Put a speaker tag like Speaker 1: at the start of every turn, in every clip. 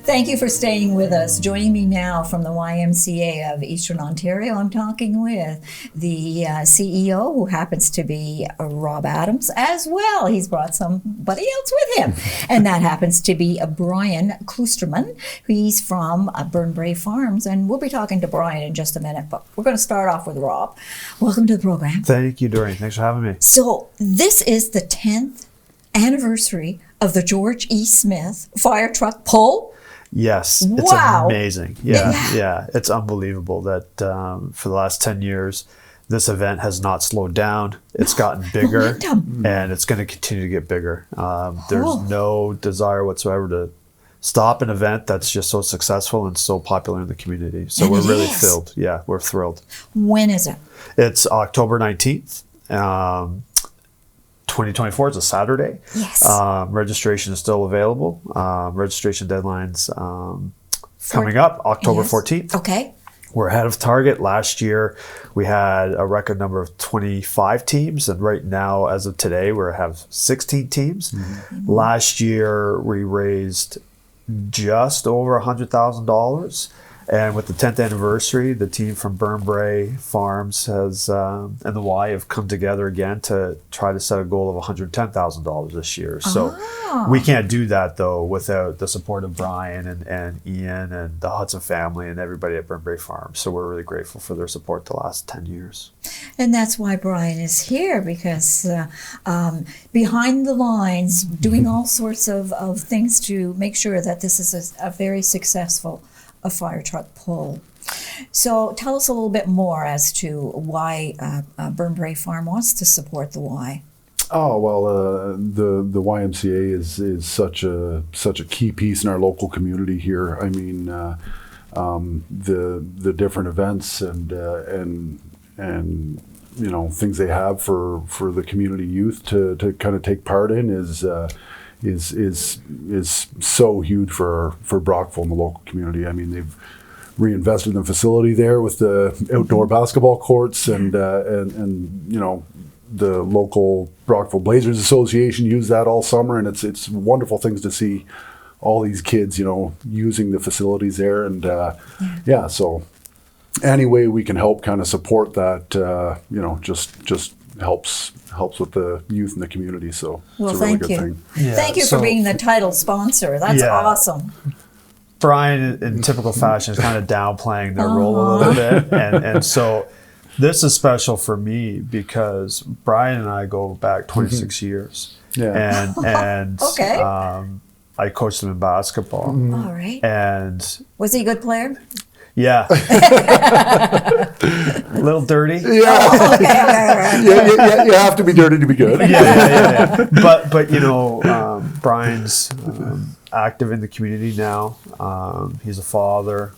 Speaker 1: Thank you for staying with us. Joining me now from the YMCA of Eastern Ontario, I'm talking with the CEO, who happens to be Rob Adams as well. He's brought somebody else with him, and that happens to be Brian Kloosterman. He's from Burnbrae Farms, and we'll be talking to Brian in just a minute, but we're going to start off with Rob. Welcome to the program.
Speaker 2: Thank you, Doreen. Thanks for having me.
Speaker 1: So this is the 10th anniversary of the George E. Smith fire truck pull.
Speaker 2: Yes,
Speaker 1: wow.
Speaker 2: It's amazing. Yeah, it's unbelievable that for the last 10 years, this event has not slowed down. It's gotten bigger, and it's going to continue to get bigger. There's no desire whatsoever to stop an event that's just so successful and so popular in the community. So we're really thrilled. Yeah, we're thrilled. When is it? It's October 19th. 2024 is a Saturday. Yes. Registration is still available. Registration deadline's coming up October 14th. Okay. We're ahead of target. Last year, we had a record number of 25 teams, and right now, as of today, we have 16 teams. Mm-hmm. Last year, we raised just over $100,000. And with the 10th anniversary, the team from Burnbrae Farms has and the Y have come together again to try to set a goal of $110,000 this year. So we can't do that, though, without the support of Brian and Ian and the Hudson family and everybody at Burnbrae Farms. So we're really grateful for their support the last 10 years.
Speaker 1: And that's why Brian is here, because behind the lines, doing all sorts of things to make sure that this is a very successful fire truck pull. So tell us a little bit more as to why Burnbrae Farm wants to support the Y.
Speaker 3: Oh, well, the YMCA is such a key piece in our local community here. I mean, the different events and you know, things they have for the community youth to kind of take part in is so huge for Brockville and the local community. I mean, they've reinvested in the facility there with the outdoor basketball courts, and you know, the local Brockville Blazers Association used that all summer, and it's wonderful things to see all these kids, you know, using the facilities there, and yeah. So any way we can help kind of support that, you know, just helps with the youth in the community. So
Speaker 1: well,
Speaker 3: it's a really
Speaker 1: thank
Speaker 3: good
Speaker 1: you.
Speaker 3: thing.
Speaker 1: Yeah, thank you for being the title sponsor. That's awesome.
Speaker 2: Brian, in typical fashion, is kind of downplaying their role a little bit, and so this is special for me because Brian and I go back 26 years. Yeah, and
Speaker 1: okay.
Speaker 2: I coached him in basketball.
Speaker 1: All right.
Speaker 2: And
Speaker 1: was he a good player?
Speaker 2: Yeah. A little dirty.
Speaker 3: Yeah.
Speaker 1: Oh, okay.
Speaker 3: Yeah, you have to be dirty to be good.
Speaker 2: Yeah. But you know, Brian's active in the community now. He's a father.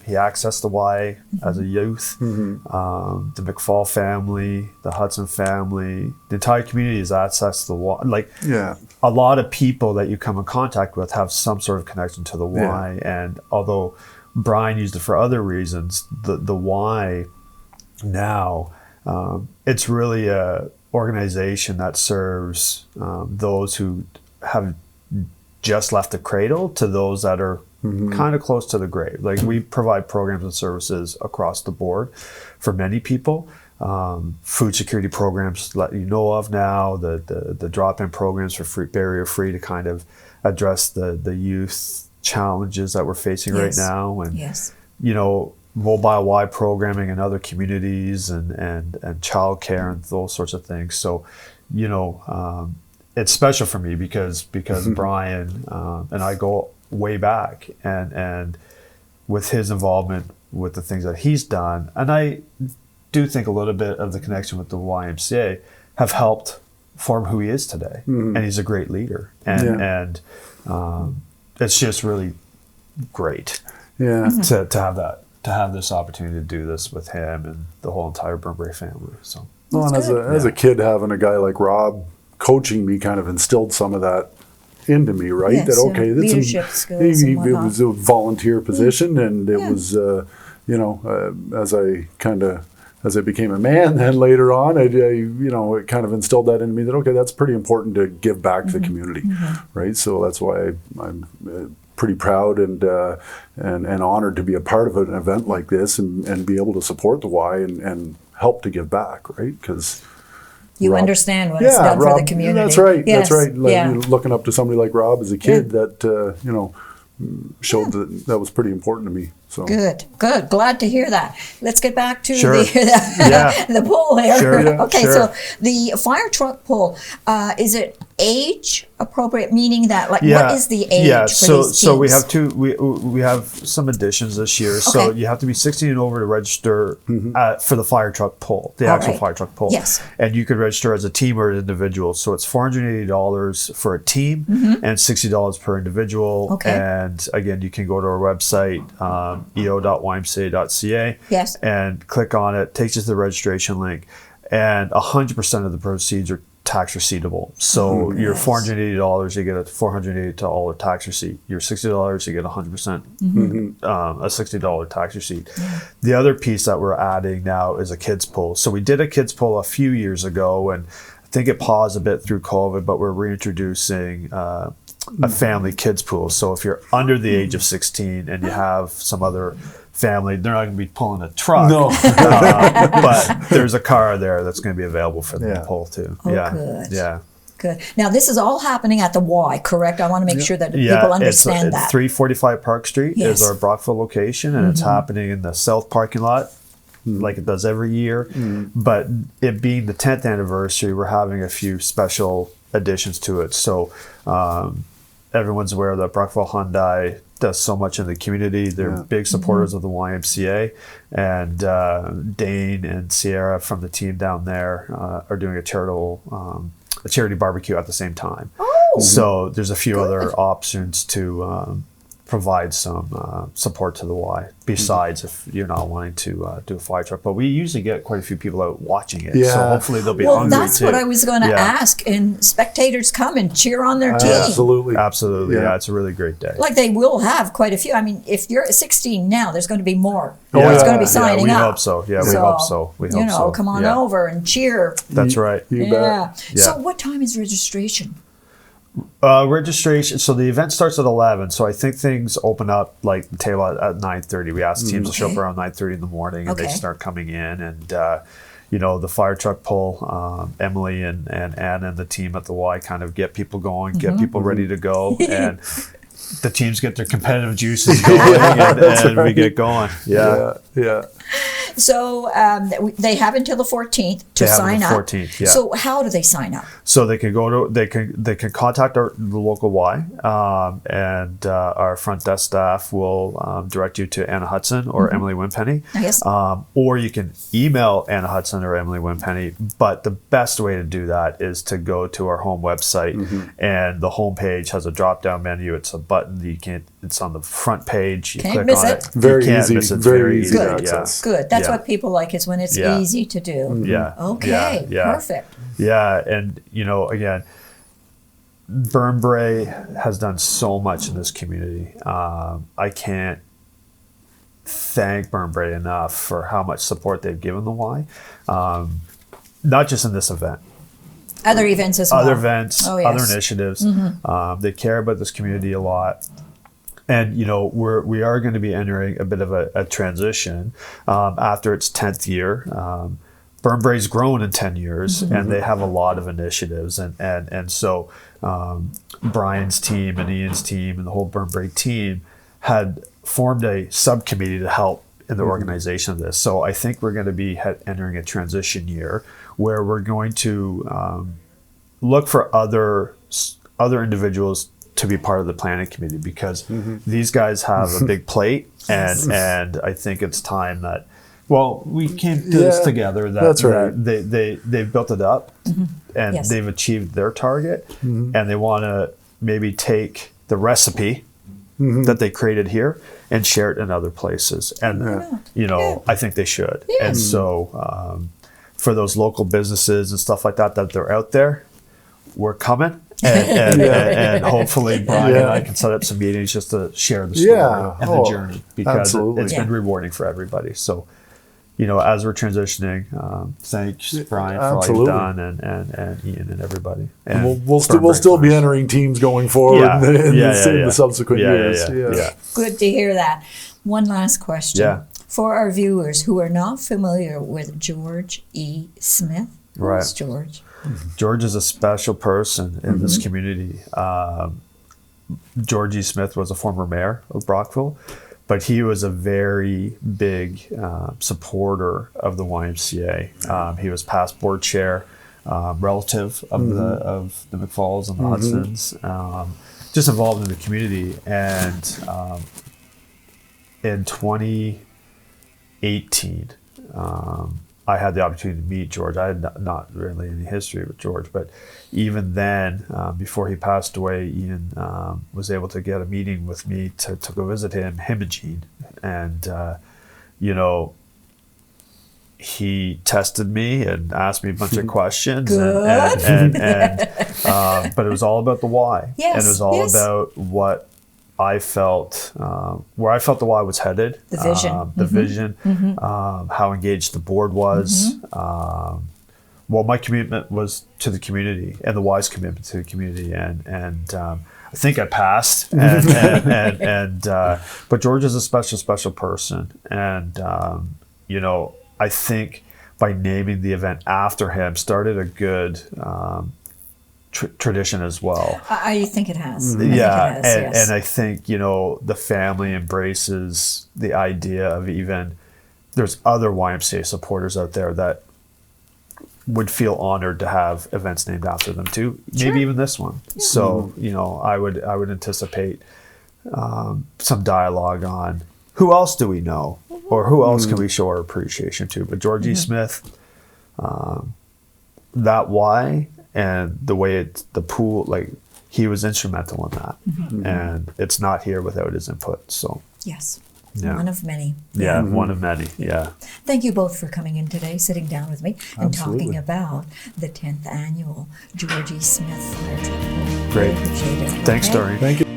Speaker 2: He accessed the Y as a youth. The McFall family, the Hudson family, the entire community has accessed the Y. Like, a lot of people that you come in contact with have some sort of connection to the Y. And although Brian used it for other reasons, the Y now, it's really a organization that serves those who have just left the cradle to those that are kind of close to the grave. Like, we provide programs and services across the board for many people. Food security programs that you know of now, the drop-in programs for barrier-free to kind of address the youth challenges that we're facing right now, and you know, mobile Y programming in other communities and childcare and those sorts of things. So, you know, it's special for me because Brian and I go way back, and with his involvement with the things that he's done, and I do think a little bit of the connection with the YMCA have helped form who he is today. And he's a great leader, and it's just really great to have this opportunity to do this with him and the whole entire Burnbrae family. So,
Speaker 3: well, and as a kid, having a guy like Rob coaching me kind of instilled some of that into me, right?
Speaker 1: Yes,
Speaker 3: that okay, that's
Speaker 1: leadership skills.
Speaker 3: It was a volunteer position, and it was you know, as I became a man, then later on, you know, it kind of instilled that in me that, okay, that's pretty important to give back to the community, right? So that's why I'm pretty proud and honored to be a part of an event like this and be able to support the Y and help to give back, right? Because
Speaker 1: you understand what it's done for the community.
Speaker 3: That's right.
Speaker 1: Yes.
Speaker 3: That's right. Like, looking up to somebody like Rob as a kid that showed that was pretty important to me. So
Speaker 1: good. Glad to hear that. Let's get back to
Speaker 2: Sure.
Speaker 1: the poll here.
Speaker 2: Sure. Yeah.
Speaker 1: Okay,
Speaker 2: Sure.
Speaker 1: so the fire truck poll, is it age appropriate? Meaning that, like,
Speaker 2: Yeah.
Speaker 1: what is the age
Speaker 2: Yeah.
Speaker 1: for
Speaker 2: So
Speaker 1: these
Speaker 2: so we
Speaker 1: teams?
Speaker 2: have we have some additions this year. So
Speaker 1: Okay.
Speaker 2: you have to be 16 and over to register for the fire truck poll, the actual
Speaker 1: right.
Speaker 2: fire truck poll.
Speaker 1: Yes.
Speaker 2: And you could register as a team or an individual. So it's $480 for a team and $60 per individual.
Speaker 1: Okay.
Speaker 2: And again, you can go to our website, eo.ymca.ca.
Speaker 1: Yes.
Speaker 2: And click on it. Takes you to the registration link. And 100% of the proceeds are tax receivable. So your $480, you get a $480 tax receipt. Your $60, you get 100%, a $60 tax receipt. The other piece that we're adding now is a kids pool. So we did a kids pool a few years ago, and I think it paused a bit through COVID, but we're reintroducing a family kids pool. So if you're under the age of 16 and you have some other family, they're not going to be pulling a truck.
Speaker 3: No.
Speaker 2: But there's a car there that's going to be available for them to pull too.
Speaker 1: Oh,
Speaker 2: yeah.
Speaker 1: good.
Speaker 2: Yeah.
Speaker 1: Good. Now, this is all happening at the Y, correct? I want to make sure that people understand
Speaker 2: it's
Speaker 1: that.
Speaker 2: 345 Park Street
Speaker 1: Yes.
Speaker 2: is our Brockville location, and it's happening in the south parking lot like it does every year. But it being the 10th anniversary, we're having a few special additions to it. So everyone's aware that Brockville Hyundai does so much in the community. They're big supporters of the YMCA, and Dane and Sierra from the team down there are doing a charity barbecue at the same time.
Speaker 1: Oh,
Speaker 2: So there's a few other options to provide some support to the Y, besides if you're not wanting to do a fire truck. But we usually get quite a few people out watching it, so
Speaker 3: Yeah.
Speaker 2: hopefully they'll be
Speaker 1: well,
Speaker 2: hungry
Speaker 1: that's
Speaker 2: too.
Speaker 1: what I was going to ask. And spectators come and cheer on their team.
Speaker 3: Absolutely.
Speaker 2: Absolutely,
Speaker 3: Yeah.
Speaker 2: yeah, it's a really great day.
Speaker 1: Like they will have quite a few. I mean, if you're 16 now, there's going to be more.
Speaker 3: Oh,
Speaker 1: There's
Speaker 3: yeah.
Speaker 1: going to be signing
Speaker 2: we
Speaker 1: up.
Speaker 2: hope so. Yeah, we hope so. We hope so.
Speaker 1: Come on
Speaker 2: Yeah.
Speaker 1: over and cheer.
Speaker 2: That's right.
Speaker 3: You
Speaker 1: Yeah.
Speaker 3: bet.
Speaker 1: So,
Speaker 2: Yeah.
Speaker 1: what time is registration?
Speaker 2: Registration. So the event starts at 11. So I think things open up like the table at 9:30. We ask teams to show up
Speaker 1: Okay.
Speaker 2: around 9:30 in the morning, and they
Speaker 1: Okay.
Speaker 2: start coming in. And the fire truck pull, Emily and Anna and the team at the Y kind of get people going, get people ready to go, and the teams get their competitive juices going, and we get going. Yeah.
Speaker 3: Yeah.
Speaker 1: So they have until the 14th to
Speaker 2: They have
Speaker 1: sign
Speaker 2: until
Speaker 1: up.
Speaker 2: 14th, yeah.
Speaker 1: So how do they sign up?
Speaker 2: So they can go to they can contact the local Y, and our front desk staff will direct you to Anna Hudson or Emily Wimpenny.
Speaker 1: Yes.
Speaker 2: Or you can email Anna Hudson or Emily Wimpenny. But the best way to do that is to go to our home website, and the home page has a drop down menu. It's a button that you can't. It's on the front page. You
Speaker 1: Can't
Speaker 2: click
Speaker 1: miss
Speaker 2: on
Speaker 1: it.
Speaker 2: it.
Speaker 3: Very
Speaker 2: You can't
Speaker 3: easy.
Speaker 2: miss it. It's
Speaker 3: Very easy to
Speaker 2: Yeah.
Speaker 3: access.
Speaker 1: Good. That's
Speaker 2: Yeah.
Speaker 1: what people like, is when it's
Speaker 2: Yeah.
Speaker 1: easy to do.
Speaker 2: Yeah.
Speaker 1: Okay.
Speaker 2: Yeah.
Speaker 1: Perfect.
Speaker 2: Yeah, and again, Burnbrae has done so much in this community. I can't thank Burnbrae enough for how much support they've given the Y, not just in this event.
Speaker 1: Other events as well.
Speaker 2: Other events,
Speaker 1: Oh, yes.
Speaker 2: other initiatives. They care about this community a lot. And we are going to be entering a bit of a transition after its 10th year. Burnbrae's grown in 10 years, and they have a lot of initiatives, and so Brian's team and Ian's team and the whole Burnbrae team had formed a subcommittee to help in the organization of this. So I think we're going to be entering a transition year where we're going to look for other individuals to be part of the planning committee, because these guys have a big plate, and I think it's time that we came to this together.
Speaker 3: That's right.
Speaker 2: That they've built it up, and
Speaker 1: Yes.
Speaker 2: they've achieved their target, and they want to maybe take the recipe that they created here and share it in other places. And I think they should. And so for those local businesses and stuff like that they're out there, we're coming. And hopefully Brian and I can set up some meetings just to share the story and the journey, because
Speaker 3: absolutely.
Speaker 2: it's been rewarding for everybody. So as we're transitioning, thanks, Brian, for all
Speaker 3: Absolutely.
Speaker 2: you've done, and Ian and everybody.
Speaker 3: And we'll still be entering teams going forward in the subsequent years.
Speaker 2: Yeah.
Speaker 1: Good to hear that. One last question.
Speaker 2: Yeah.
Speaker 1: For our viewers who are not familiar with George E. Smith,
Speaker 2: Right.
Speaker 1: who's George?
Speaker 2: George is a special person in this community. George E. Smith was a former mayor of Brockville, but he was a very big supporter of the YMCA. He was past board chair, relative of the McFalls and the Hudsons, just involved in the community. And in 2018, I had the opportunity to meet George. I had not really any history with George, but even then, before he passed away, Ian was able to get a meeting with me to go visit him and Jean. And, he tested me and asked me a bunch of questions.
Speaker 1: Good.
Speaker 2: But it was all about the why.
Speaker 1: Yes,
Speaker 2: and it was all
Speaker 1: yes.
Speaker 2: about what I felt, where I felt the Y was headed.
Speaker 1: The vision.
Speaker 2: The vision, how engaged the board was. Well, my commitment was to the community and the Y's commitment to the community. And I think I passed. But George is a special person. And, I think by naming the event after him started a good tradition as well.
Speaker 1: I think it has.
Speaker 2: And I think, the family embraces the idea of even, there's other YMCA supporters out there that would feel honored to have events named after them too.
Speaker 1: Sure.
Speaker 2: Maybe even this one. Yeah. So, I would anticipate some dialogue on who else do we know or who else can we show our appreciation to. But George E. Smith, that why and the way the pool, like he was instrumental in that. And it's not here without his input. So
Speaker 1: yes.
Speaker 2: Yeah.
Speaker 1: One of many.
Speaker 2: Yeah, one of many. Yeah.
Speaker 1: Thank you both for coming in today, sitting down with me, and
Speaker 3: Absolutely.
Speaker 1: talking about the 10th annual George E. Smith Fire Truck.
Speaker 2: Great.
Speaker 1: Appreciate it.
Speaker 2: Thanks,
Speaker 1: Okay?
Speaker 2: Doreen.
Speaker 3: Thank you.